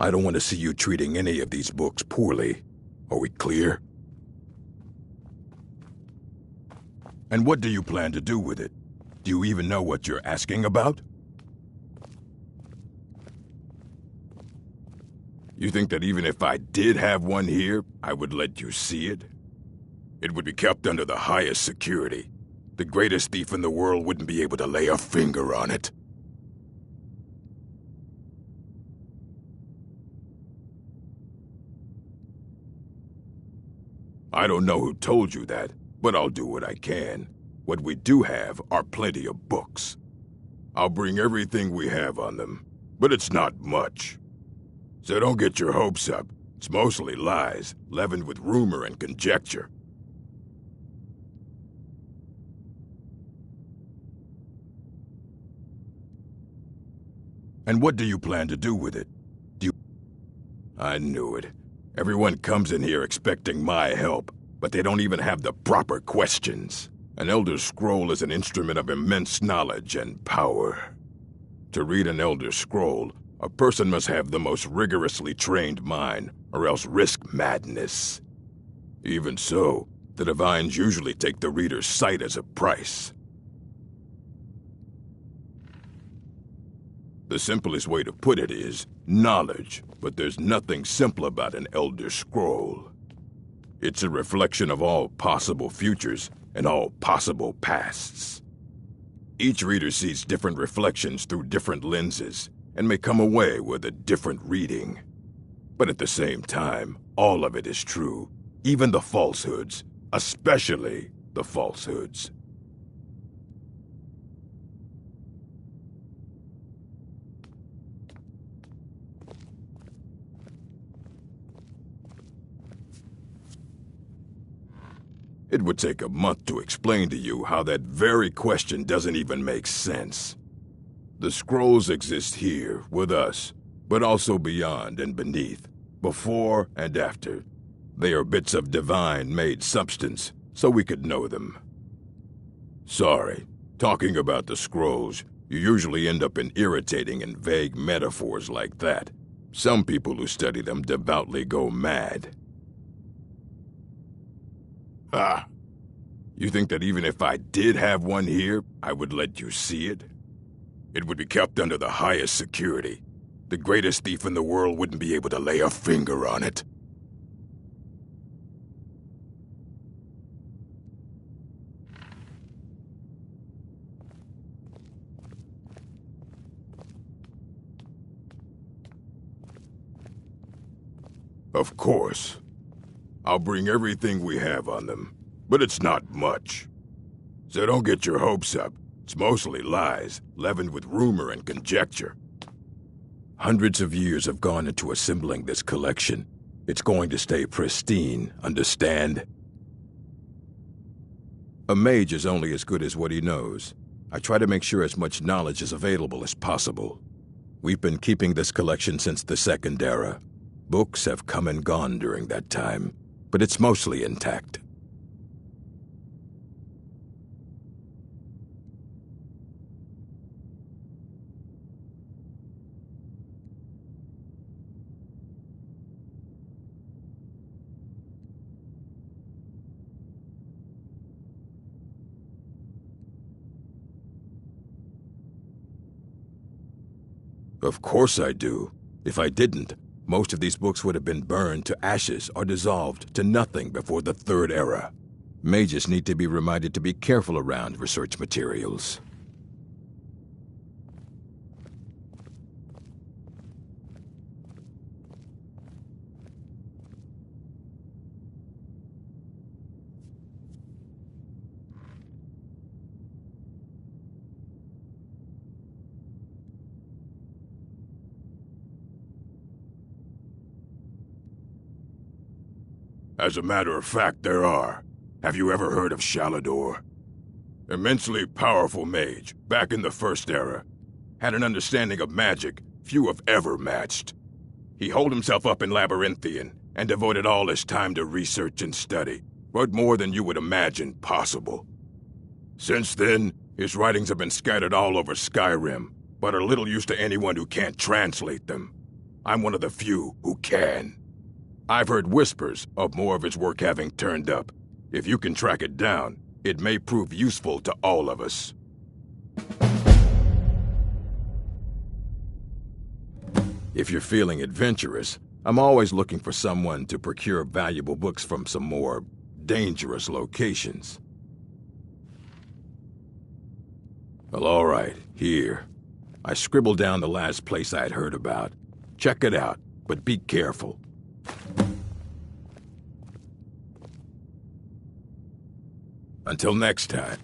I don't want to see you treating any of these books poorly. Are we clear? And what do you plan to do with it? Do you even know what you're asking about? You think that even if I did have one here, I would let you see it? It would be kept under the highest security. The greatest thief in the world wouldn't be able to lay a finger on it. I don't know who told you that, but I'll do what I can. What we do have are plenty of books. I'll bring everything we have on them, but it's not much. So don't get your hopes up. It's mostly lies, leavened with rumor and conjecture. And what do you plan to do with it? I knew it. Everyone comes in here expecting my help, but they don't even have the proper questions. An Elder Scroll is an instrument of immense knowledge and power. To read an Elder Scroll, a person must have the most rigorously trained mind, or else risk madness. Even so, the Divines usually take the reader's sight as a price. The simplest way to put it is knowledge, but there's nothing simple about an Elder Scroll. It's a reflection of all possible futures and all possible pasts. Each reader sees different reflections through different lenses and may come away with a different reading. But at the same time, all of it is true, even the falsehoods, especially the falsehoods. It would take a month to explain to you how that very question doesn't even make sense. The scrolls exist here, with us, but also beyond and beneath, before and after. They are bits of divine-made substance, so we could know them. Sorry, talking about the scrolls, you usually end up in irritating and vague metaphors like that. Some people who study them devoutly go mad. Ah, you think that even if I did have one here, I would let you see it? It would be kept under the highest security. The greatest thief in the world wouldn't be able to lay a finger on it. Of course. I'll bring everything we have on them, but it's not much. So don't get your hopes up. It's mostly lies, leavened with rumor and conjecture. Hundreds of years have gone into assembling this collection. It's going to stay pristine, understand? A mage is only as good as what he knows. I try to make sure as much knowledge is available as possible. We've been keeping this collection since the Second Era. Books have come and gone during that time, but it's mostly intact. Of course I do. If I didn't, most of these books would have been burned to ashes or dissolved to nothing before the Third Era. Mages need to be reminded to be careful around research materials. As a matter of fact, there are. Have you ever heard of Shalador? Immensely powerful mage, back in the First Era. Had an understanding of magic few have ever matched. He holed himself up in Labyrinthian and devoted all his time to research and study, but more than you would imagine possible. Since then, his writings have been scattered all over Skyrim, but are little use to anyone who can't translate them. I'm one of the few who can. I've heard whispers of more of his work having turned up. If you can track it down, it may prove useful to all of us. If you're feeling adventurous, I'm always looking for someone to procure valuable books from some more dangerous locations. Well, all right, here. I scribbled down the last place I had heard about. Check it out, but be careful. Until next time.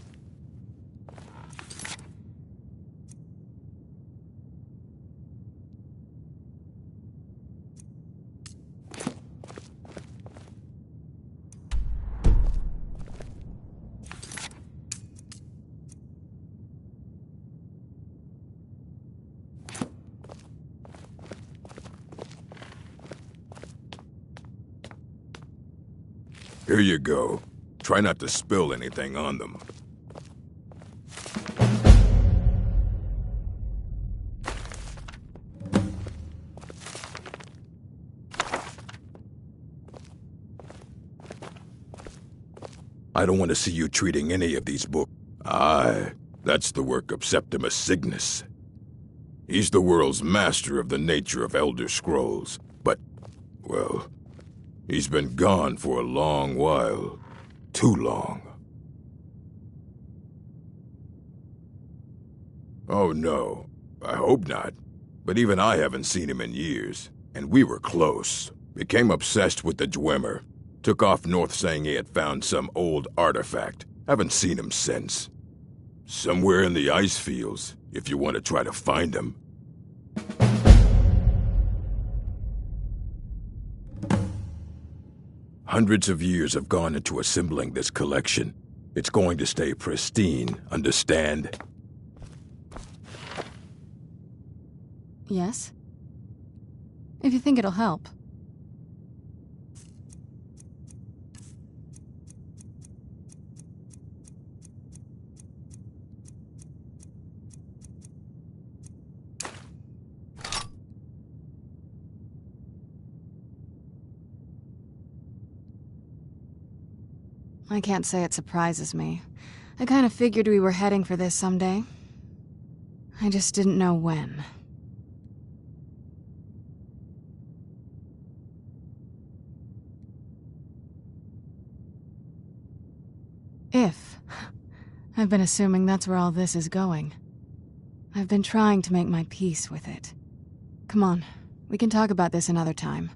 Here you go. Try not to spill anything on them. I don't want to see you treating any of these books. Aye, that's the work of Septimus Cygnus. He's the world's master of the nature of Elder Scrolls, but, well, he's been gone for a long while. Too long. Oh no, I hope not. But even I haven't seen him in years, and we were close. Became obsessed with the Dwemer. Took off north saying he had found some old artifact. Haven't seen him since. Somewhere in the ice fields, if you want to try to find him. Hundreds of years have gone into assembling this collection. It's going to stay pristine, understand? Yes? If you think it'll help. I can't say it surprises me. I kind of figured we were heading for this someday. I just didn't know when. If. I've been assuming that's where all this is going. I've been trying to make my peace with it. Come on, we can talk about this another time.